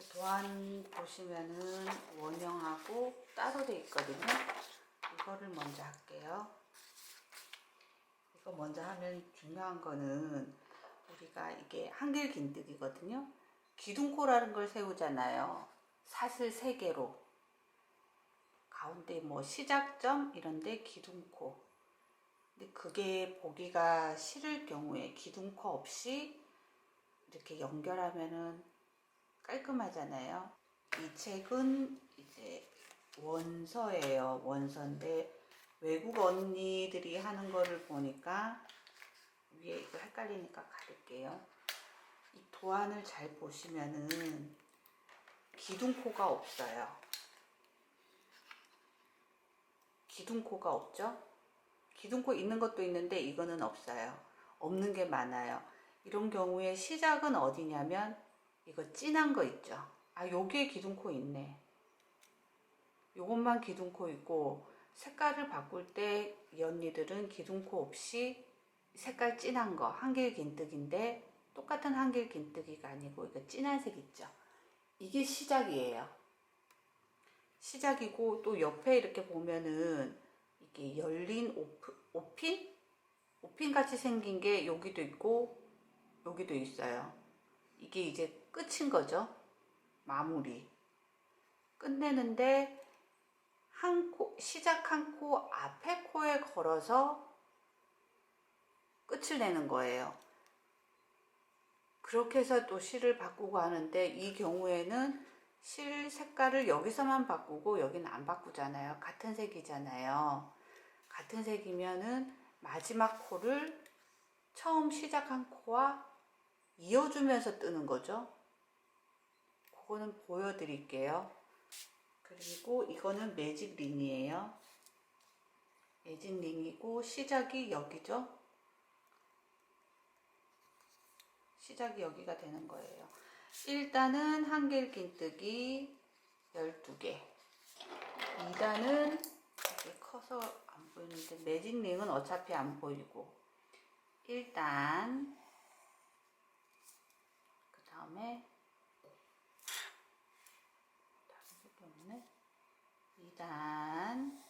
도안 보시면은 원형하고 따로 돼 있거든요. 이거를 먼저 할게요. 이거 먼저 하면 중요한 거는 우리가 이게 한길긴뜨기거든요. 기둥코라는 걸 세우잖아요. 사슬 3개로 가운데 뭐 시작점 이런데 기둥코. 근데 그게 보기가 싫을 경우에 기둥코 없이 이렇게 연결하면은 깔끔하잖아요. 이 책은 이제 원서예요. 원서인데 외국 언니들이 하는 거를 보니까 위에 이거 헷갈리니까 가릴게요. 이 도안을 잘 보시면은 기둥코가 없어요. 기둥코가 없죠? 기둥코 있는 것도 있는데 이거는 없어요. 없는 게 많아요. 이런 경우에 시작은 어디냐면 이거 진한 거 있죠? 아, 여기에 기둥코 있네. 요것만 기둥코 있고 색깔을 바꿀 때 이 언니들은 기둥코 없이 색깔 진한 거 한길긴뜨기인데 똑같은 한길긴뜨기가 아니고 이거 진한 색 있죠? 이게 시작이에요. 시작이고 또 옆에 이렇게 보면은 이게 열린 오핀? 오핀 같이 생긴 게 여기도 있고 여기도 있어요. 이게 이제 끝인 거죠. 마무리. 끝내는데 한 코, 시작 한 코 앞에 코에 걸어서 끝을 내는 거예요. 그렇게 해서 또 실을 바꾸고 하는데 이 경우에는 실 색깔을 여기서만 바꾸고 여기는 안 바꾸잖아요. 같은 색이잖아요. 같은 색이면은 마지막 코를 처음 시작한 코와 이어주면서 뜨는 거죠. 그거는 보여드릴게요. 그리고 이거는 매직 링이에요. 매직 링이고 시작이 여기죠. 시작이 여기가 되는 거예요. 일단은 한길긴뜨기 12개. 2단은 이게 커서 안 보이는데 매직 링은 어차피 안 보이고 1단 그 다음에 다른 게 없네. 2단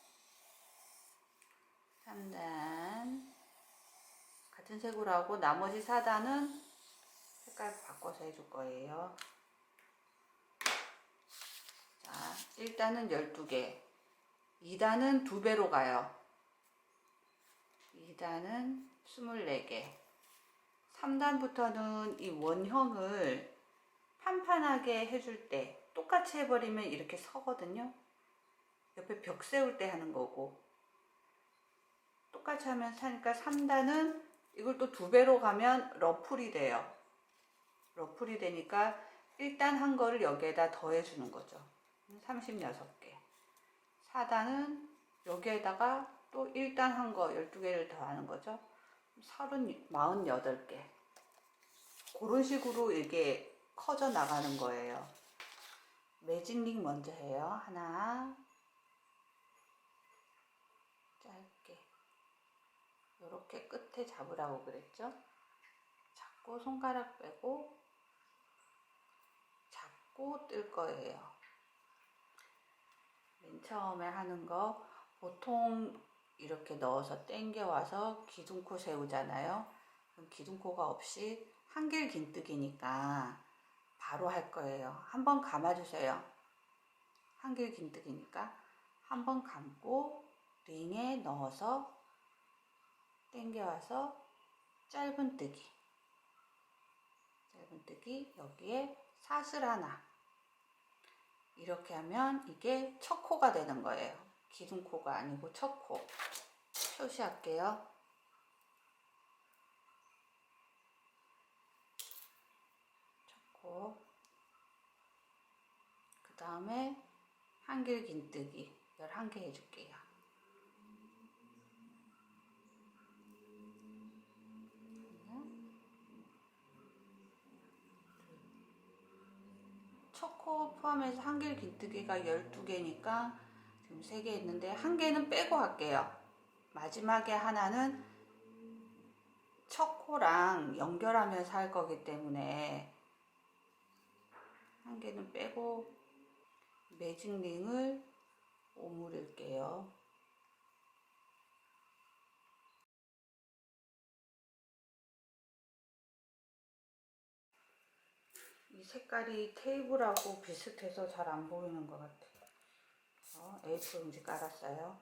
3단 같은 색으로 하고 나머지 4단은 색깔 바꿔서 해줄 거예요. 자, 1단은 12개 2단은 2배로 가요. 2단은 24개 3단부터는 이 원형을 판판하게 해줄 때 똑같이 해버리면 이렇게 서거든요. 옆에 벽 세울 때 하는 거고 똑같이 하면 사니까 3단은 이걸 또 2배로 가면 러플이 돼요. 러플이 되니까 일단 한 거를 여기에다 더해 주는 거죠. 36개 4단은 여기에다가 또 일단 한 거 12개를 더하는 거죠. 48개 그런 식으로 이게 커져 나가는 거예요. 매직링 먼저 해요. 하나 짧게 이렇게 끝에 잡으라고 그랬죠. 잡고 손가락 빼고 잡고 뜰 거예요. 맨 처음에 하는 거 보통 이렇게 넣어서 당겨 와서 기둥코 세우잖아요. 그럼 기둥코가 없이 한길긴뜨기니까 바로 할 거예요. 한번 감아주세요. 한길긴뜨기니까 한번 감고 링에 넣어서 당겨와서 짧은 뜨기 여기에 사슬 하나 이렇게 하면 이게 첫 코가 되는 거예요. 기둥코가 아니고 첫 코. 표시할게요. 첫 코. 그 다음에 한길긴뜨기 11개 해줄게요. 첫 코 포함해서 한길긴뜨기가 12개니까 지금 3개 있는데 1개는 빼고 할게요. 마지막에 하나는 첫 코랑 연결하면서 할 거기 때문에 한 개는 빼고 매직링을 오므릴게요. 이 색깔이 테이블하고 비슷해서 잘 안 보이는 것 같아요. A4 용지 깔았어요.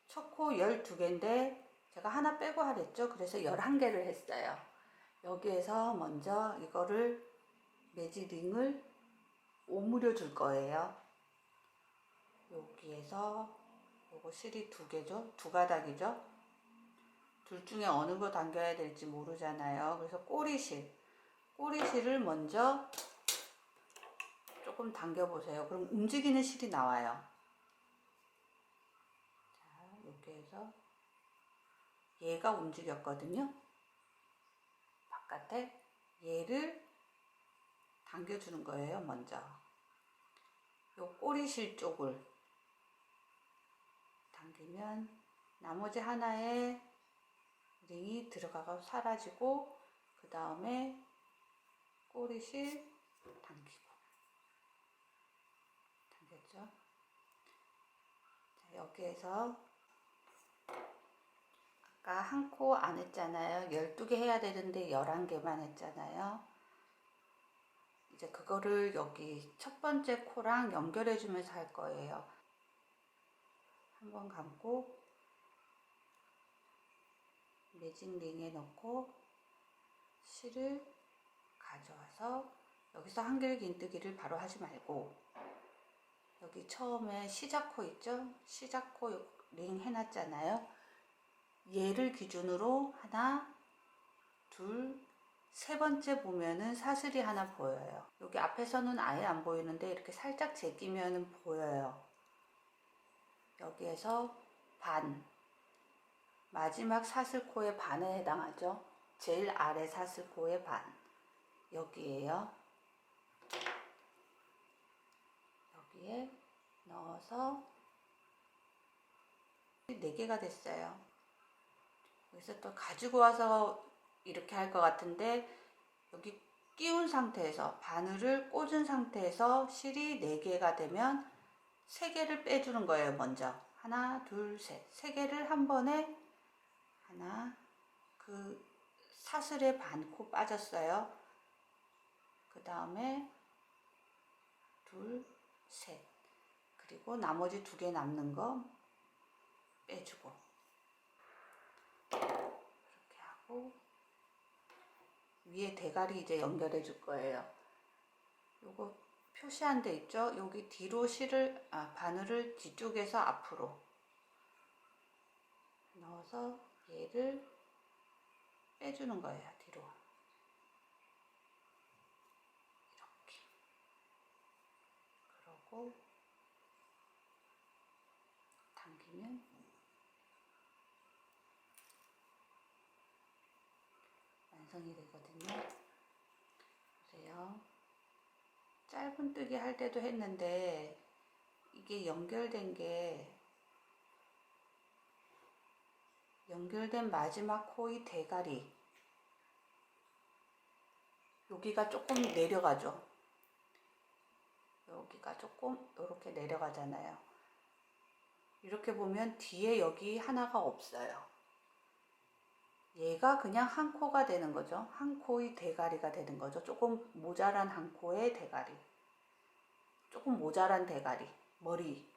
초코 12개인데 제가 하나 빼고 하랬죠. 그래서 11개를 했어요. 여기에서 먼저 이거를 매직링을 오므려 줄 거예요. 여기에서 요거 실이 2개죠. 2가닥이죠. 둘 중에 어느 거 당겨야 될지 모르잖아요. 그래서 꼬리실을 먼저 조금 당겨 보세요. 그럼 움직이는 실이 나와요. 자, 여기에서 얘가 움직였거든요. 바깥에 얘를 당겨주는 거예요. 먼저 요 꼬리실 쪽을 당기면 나머지 하나에 링이 들어가서 사라지고, 그 다음에 꼬리실 당기고. 당겼죠? 자, 여기에서 아까 한 코 안 했잖아요. 12개 해야 되는데 11개만 했잖아요. 이제 그거를 여기 첫 번째 코랑 연결해 주면서 할 거예요. 한번 감고 매직링에 넣고 실을 가져와서 여기서 한길긴뜨기를 바로 하지 말고, 여기 처음에 시작코 있죠? 시작코 링 해놨잖아요. 얘를 기준으로 하나, 둘, 세 번째 보면은 사슬이 하나 보여요. 여기 앞에서는 아예 안 보이는데 이렇게 살짝 제끼면은 보여요. 여기에서 반, 마지막 사슬코의 반에 해당하죠. 제일 아래 사슬코의 반, 여기에요. 여기에 넣어서 4개가 됐어요. 여기서 또 가지고 와서 이렇게 할 것 같은데, 여기 끼운 상태에서 바늘을 꽂은 상태에서 실이 4개가 되면 3개를 빼주는 거예요. 먼저 하나, 둘, 셋, 3개를 한 번에, 하나, 그 사슬에 반 코 빠졌어요. 그 다음에 둘, 셋, 그리고 나머지 2개 남는 거 빼주고, 이렇게 하고 위에 대가리 이제 연결해 줄 거예요. 요거 표시한 데 있죠? 여기 뒤로 바늘을 뒤쪽에서 앞으로 넣어서 얘를 빼주는 거예요. 뒤로 이렇게. 그러고 당기면 완성이 되거든요. 보세요. 짧은뜨기 할 때도 했는데 이게 연결된 마지막 코의 대가리, 여기가 조금 내려가죠. 여기가 조금 이렇게 내려가잖아요. 이렇게 보면 뒤에 여기 하나가 없어요. 얘가 그냥 한 코가 되는 거죠. 한 코의 대가리가 되는 거죠. 조금 모자란 한 코의 대가리, 조금 모자란 대가리, 머리.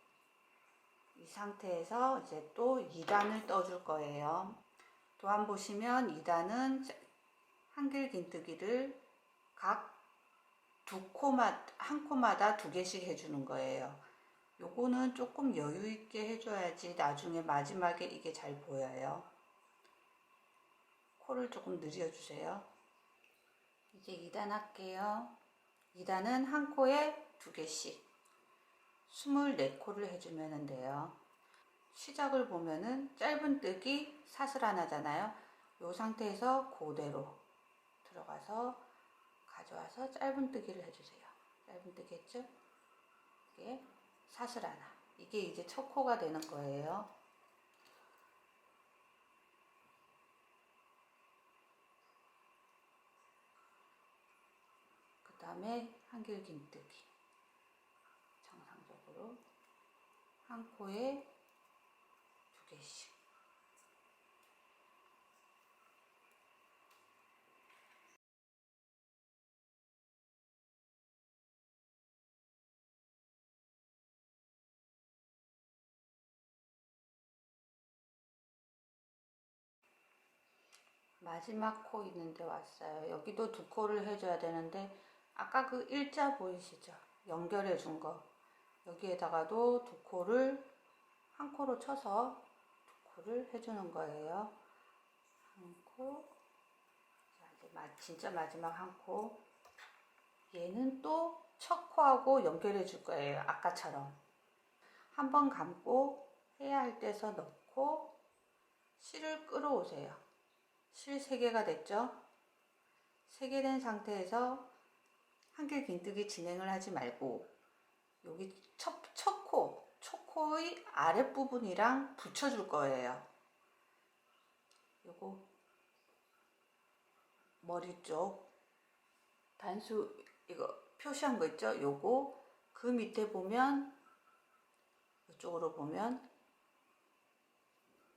이 상태에서 이제 또 2단을 떠줄 거예요. 또한 보시면 2단은 한길긴뜨기를 각 한 코마다 2개씩 해주는 거예요. 요거는 조금 여유 있게 해줘야지 나중에 마지막에 이게 잘 보여요. 코를 조금 늘려주세요. 이제 2단 할게요. 2단은 한 코에 2개씩 24코를 해주면 돼요. 시작을 보면은 짧은뜨기 사슬 하나잖아요. 이 상태에서 그대로 들어가서 가져와서 짧은뜨기를 해주세요. 짧은뜨기 했죠? 이게 사슬 하나. 이게 이제 첫 코가 되는 거예요. 그 다음에 한길긴뜨기. 정상적으로 한 코에 2개씩. 마지막 코 있는데 왔어요. 여기도 2코를 해줘야 되는데 아까 그 일자 보이시죠? 연결해 준 거. 여기에다가도 2코를 한 코로 쳐서 2코를 해주는 거예요. 한 코. 자, 이제 진짜 마지막 한 코. 얘는 또 첫 코하고 연결해 줄 거예요. 아까처럼. 한 번 감고 해야 할 때서 넣고 실을 끌어오세요. 실 3개가 됐죠? 3개 된 상태에서 한길긴뜨기 진행을 하지 말고 여기 첫 코의 아랫부분이랑 붙여줄 거예요. 요거 머리 쪽 단수 이거 표시한 거 있죠? 요거 그 밑에 보면 이쪽으로 보면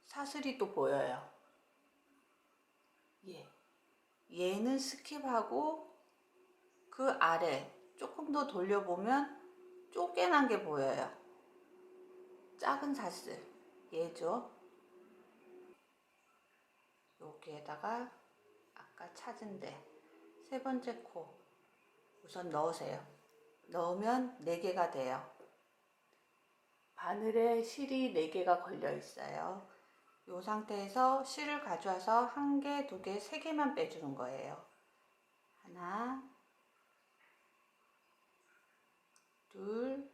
사슬이 또 보여요. 얘는 스킵하고 그 아래 조금 더 돌려보면 쪼개난 게 보여요. 작은 사슬 얘죠. 여기에다가 아까 찾은 데 3번째 코 우선 넣으세요. 넣으면 4개가 돼요. 바늘에 실이 4개가 걸려 있어요. 이 상태에서 실을 가져와서 1개, 2개, 3개만 빼주는 거예요. 하나, 둘,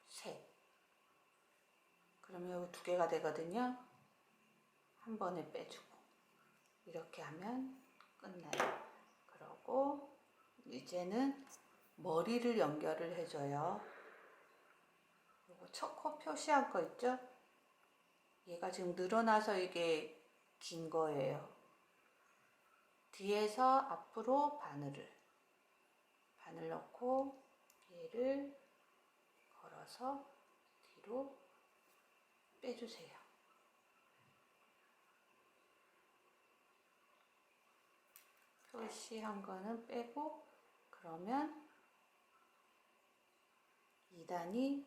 셋. 그러면 여기 2개가 되거든요. 한 번에 빼주고 이렇게 하면 끝나요. 그러고 이제는 머리를 연결을 해줘요. 요거 첫 코 표시한 거 있죠? 얘가 지금 늘어나서 이게 긴 거예요. 뒤에서 앞으로 바늘 넣고 얘를 걸어서 뒤로 빼주세요. 표시한 거는 빼고 그러면 2단이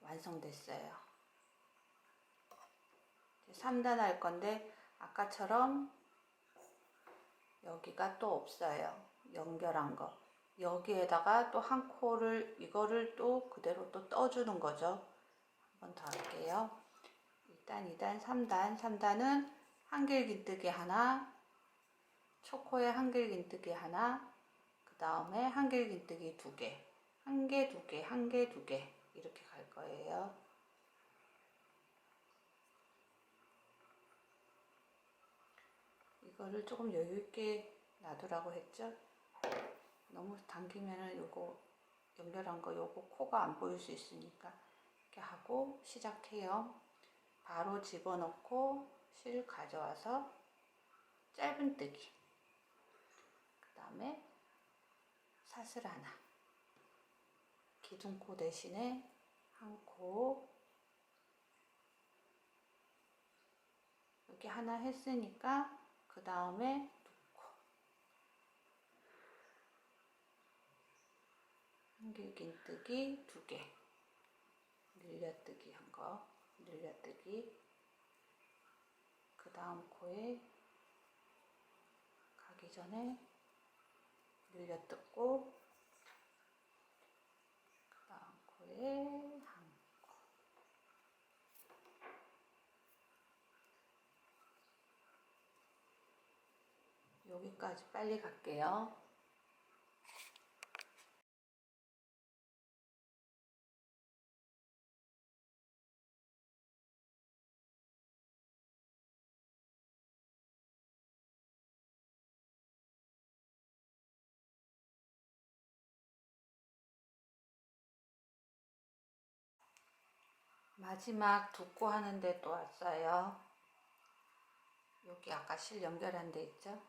완성됐어요. 3단 할 건데 아까처럼 여기가 또 없어요. 연결한 거. 여기에다가 또 한 코를 이거를 또 그대로 또 떠주는 거죠. 한 번 더 할게요. 2단, 2단, 3단. 3단은 한길긴뜨기 하나, 초코에 한길긴뜨기 하나, 그 다음에 한길긴뜨기 2개, 1개, 2개, 1개, 2개 이렇게 갈 거예요. 이거를 조금 여유있게 놔두라고 했죠? 너무 당기면은 요거 연결한 거 요거 코가 안 보일 수 있으니까 이렇게 하고 시작해요. 바로 집어넣고 실 가져와서 짧은뜨기, 그 다음에 사슬 하나, 기둥코 대신에 한 코, 여기 하나 했으니까 그 다음에 한길긴뜨기 2개, 늘려뜨기 한 거, 늘려뜨기, 그 다음 코에 가기 전에 늘려뜯고, 그 다음 코에 한 코. 여기까지 빨리 갈게요. 마지막 2코 하는데 또 왔어요. 여기 아까 실 연결한 데 있죠?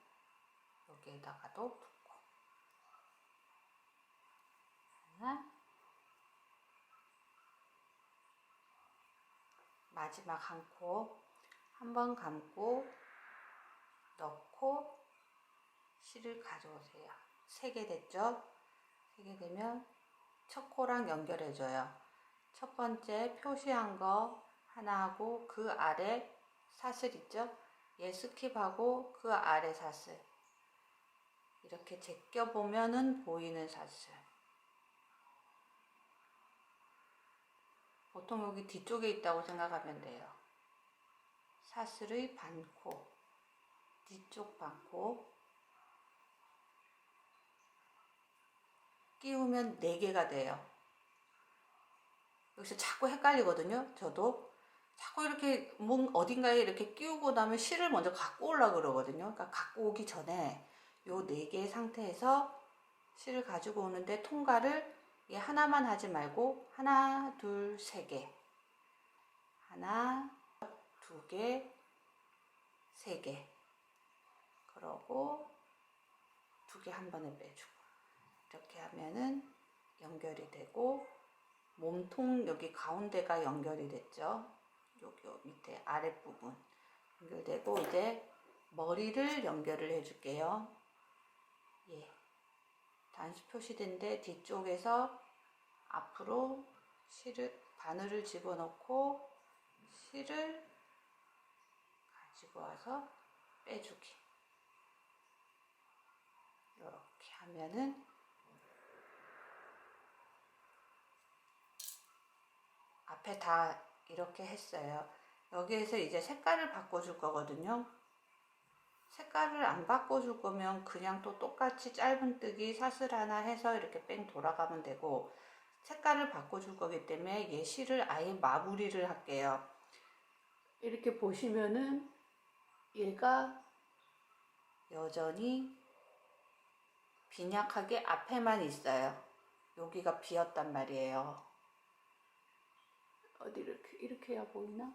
여기에다가도 2코. 마지막 한 코 한 번 감고 넣고 실을 가져오세요. 3개 됐죠? 3개 되면 첫 코랑 연결해줘요. 첫 번째 표시한 거 하나 하고 그 아래 사슬 있죠? 얘 스킵하고 그 아래 사슬 이렇게 제껴보면은 보이는 사슬. 보통 여기 뒤쪽에 있다고 생각하면 돼요. 사슬의 반코, 뒤쪽 반코 끼우면 4개가 돼요. 여기서 자꾸 헷갈리거든요. 저도 자꾸 이렇게 어딘가에 이렇게 끼우고 나면 실을 먼저 갖고 오려고 그러거든요. 그러니까 갖고 오기 전에 요 4개의 상태에서 실을 가지고 오는데 통과를 얘 하나만 하지 말고 하나, 둘, 3개 하나, 2개, 3개 그러고 2개 한 번에 빼주고 이렇게 하면은 연결이 되고 몸통 여기 가운데가 연결이 됐죠. 여기 밑에 아랫부분 연결되고 이제 머리를 연결을 해줄게요. 예, 단수 표시된데 뒤쪽에서 앞으로 바늘을 집어넣고 실을 가지고 와서 빼주기. 이렇게 하면은 앞에 다 이렇게 했어요. 여기에서 이제 색깔을 바꿔줄 거거든요. 색깔을 안 바꿔줄 거면 그냥 또 똑같이 짧은뜨기 사슬 하나 해서 이렇게 뺑 돌아가면 되고, 색깔을 바꿔줄 거기 때문에 얘 실을 아예 마무리를 할게요. 이렇게 보시면은 얘가 여전히 빈약하게 앞에만 있어요. 여기가 비었단 말이에요. 어디 이렇게 해야 보이나?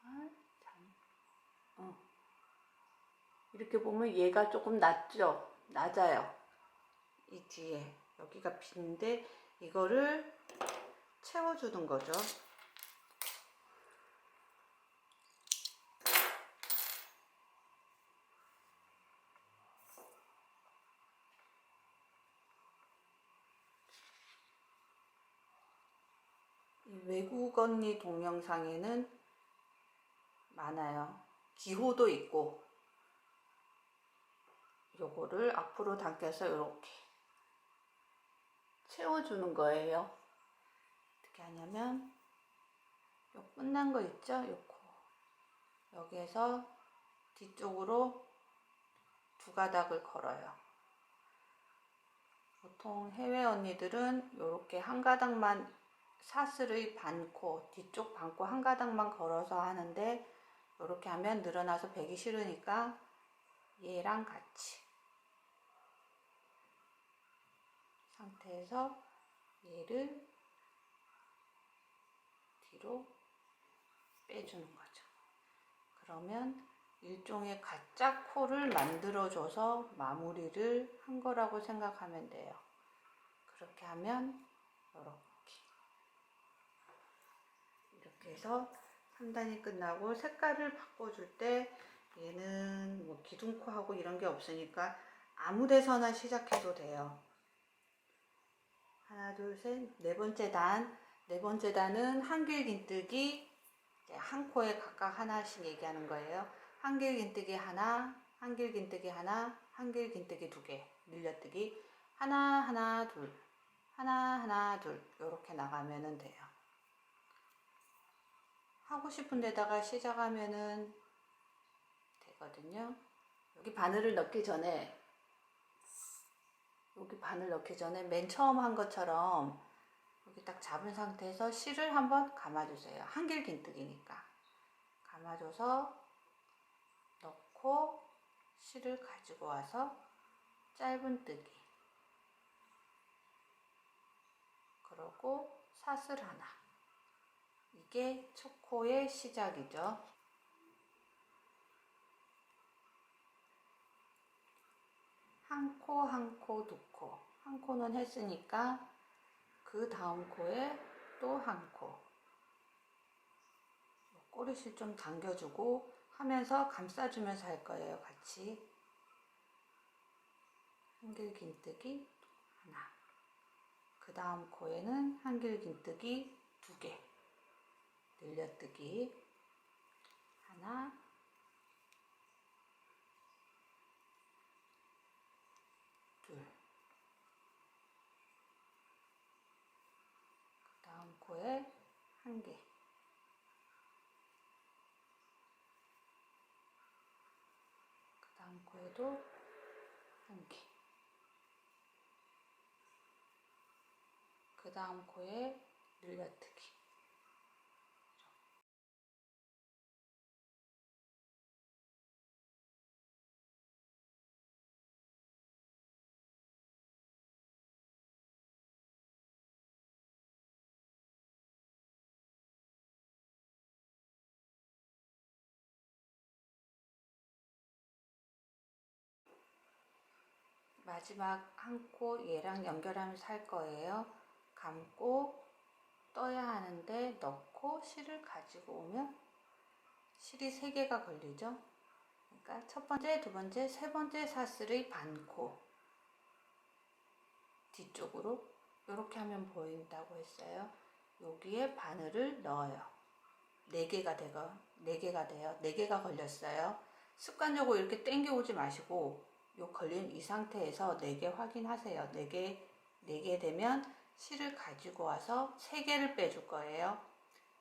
아, 참. 이렇게 보면 얘가 조금 낮죠? 낮아요. 이 뒤에 여기가 빈데 이거를 채워주는 거죠. 이 외국 언니 동영상에는 많아요. 기호도 있고 요거를 앞으로 당겨서 이렇게 채워주는 거예요. 어떻게 하냐면 요 끝난 거 있죠? 요거 여기에서 뒤쪽으로 2가닥을 걸어요. 보통 해외 언니들은 이렇게 한 가닥만 사슬의 반코, 뒤쪽 반코 한 가닥만 걸어서 하는데 이렇게 하면 늘어나서 배기 싫으니까 얘랑 같이 상태에서 얘를 뒤로 빼주는 거죠. 그러면 일종의 가짜 코를 만들어줘서 마무리를 한 거라고 생각하면 돼요. 그렇게 하면 이렇게 해서 3단이 끝나고 색깔을 바꿔줄 때 얘는 뭐 기둥코하고 이런 게 없으니까 아무 데서나 시작해도 돼요. 하나, 둘, 셋, 4번째 단. 4번째 단은 한길긴뜨기, 한 코에 각각 하나씩 얘기하는 거예요. 한길긴뜨기 하나, 한길긴뜨기 하나, 한길긴뜨기 2개, 늘려뜨기 하나, 하나, 둘, 하나, 하나, 둘 이렇게 나가면 돼요. 하고 싶은 데다가 시작하면은 되거든요. 여기 바늘을 넣기 전에 맨 처음 한 것처럼 여기 딱 잡은 상태에서 실을 한번 감아주세요. 한길긴뜨기니까 감아줘서 넣고 실을 가지고 와서 짧은뜨기 그러고 사슬 하나. 이게 첫 코의 시작이죠. 한 코, 한 코, 2코. 한 코는 했으니까 그 다음 코에 또 한 코. 꼬리실 좀 당겨주고 하면서 감싸주면서 할 거예요. 같이. 한길긴뜨기 하나. 그 다음 코에는 한길긴뜨기 2개. 늘려뜨기 하나. 둘. 그 다음 코에 1개. 그 다음 코에도 1개. 그 다음 코에 늘려뜨기. 마지막 한 코 얘랑 연결하면서 할 거예요. 감고 떠야 하는데 넣고 실을 가지고 오면 실이 3개가 걸리죠. 그러니까 첫 번째, 두 번째, 세 번째 사슬의 반코 뒤쪽으로 이렇게 하면 보인다고 했어요. 여기에 바늘을 넣어요. 4개가 돼요. 4개가 걸렸어요. 습관적으로 이렇게 당겨오지 마시고 요 걸린 이 상태에서 4개 확인하세요. 4개 되면 실을 가지고 와서 3개를 빼줄 거예요.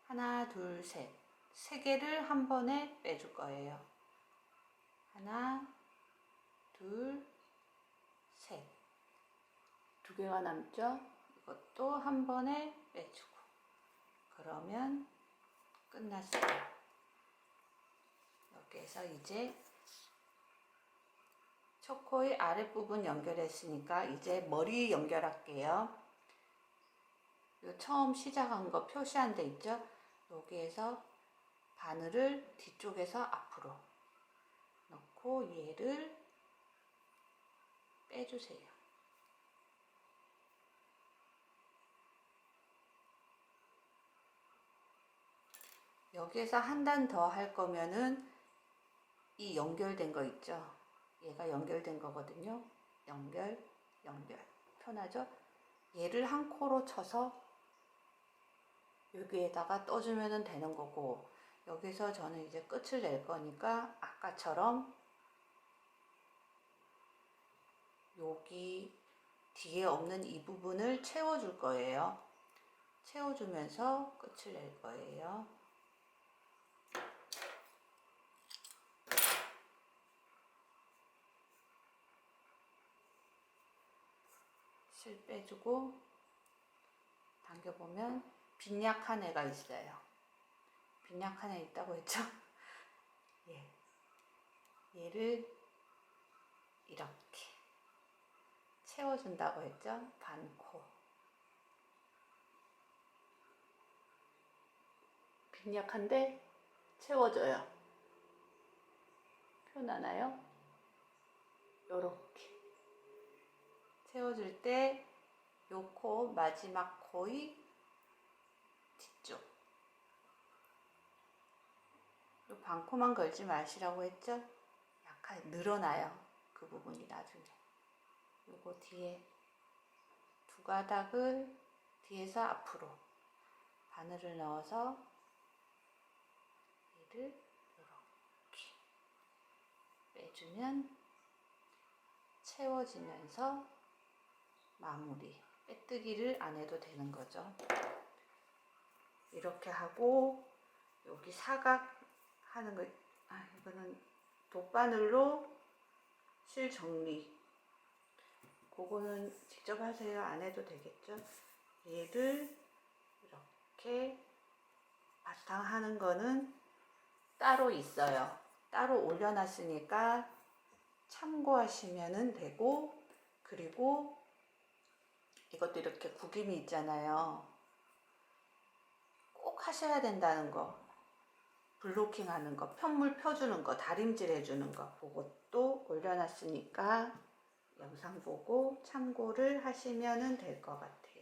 하나, 둘, 셋. 3개를 한 번에 빼줄 거예요. 하나, 둘, 셋. 2개가 남죠? 이것도 한 번에 빼주고. 그러면 끝났어요. 여기에서 이제 첫 코의 아랫부분 연결했으니까 이제 머리 연결할게요. 요 처음 시작한 거 표시한 데 있죠? 여기에서 바늘을 뒤쪽에서 앞으로 넣고 얘를 빼주세요. 여기에서 한 단 더 할 거면은 이 연결된 거 있죠? 얘가 연결된 거거든요. 연결. 편하죠? 얘를 한 코로 쳐서 여기에다가 떠주면 되는 거고, 여기서 저는 이제 끝을 낼 거니까 아까처럼 여기 뒤에 없는 이 부분을 채워줄 거예요. 채워주면서 끝을 낼 거예요. 실 빼주고 당겨보면 빈약한 애가 있어요. 빈약한 애 있다고 했죠? 얘를 이렇게 채워준다고 했죠? 반코. 빈약한데 채워줘요. 표나나요? 요렇게 채워줄 때 요 코, 마지막 코의 뒤쪽, 요 반코만 걸지 마시라고 했죠? 약간 늘어나요. 그 부분이 나중에. 요거 뒤에 2가닥을 뒤에서 앞으로 바늘을 넣어서 얘를 이렇게 빼주면 채워지면서 마무리. 빼뜨기를 안 해도 되는 거죠. 이렇게 하고 여기 사각 하는 거, 이거는 돗바늘로 실 정리. 그거는 직접 하세요. 안 해도 되겠죠. 얘를 이렇게 바탕하는 거는 따로 있어요. 따로 올려놨으니까 참고하시면 되고, 그리고 이것도 이렇게 구김이 있잖아요. 꼭 하셔야 된다는 거, 블로킹 하는 거, 편물 펴주는 거, 다림질 해주는 거, 그것도 올려놨으니까 영상 보고 참고를 하시면 될 것 같아요.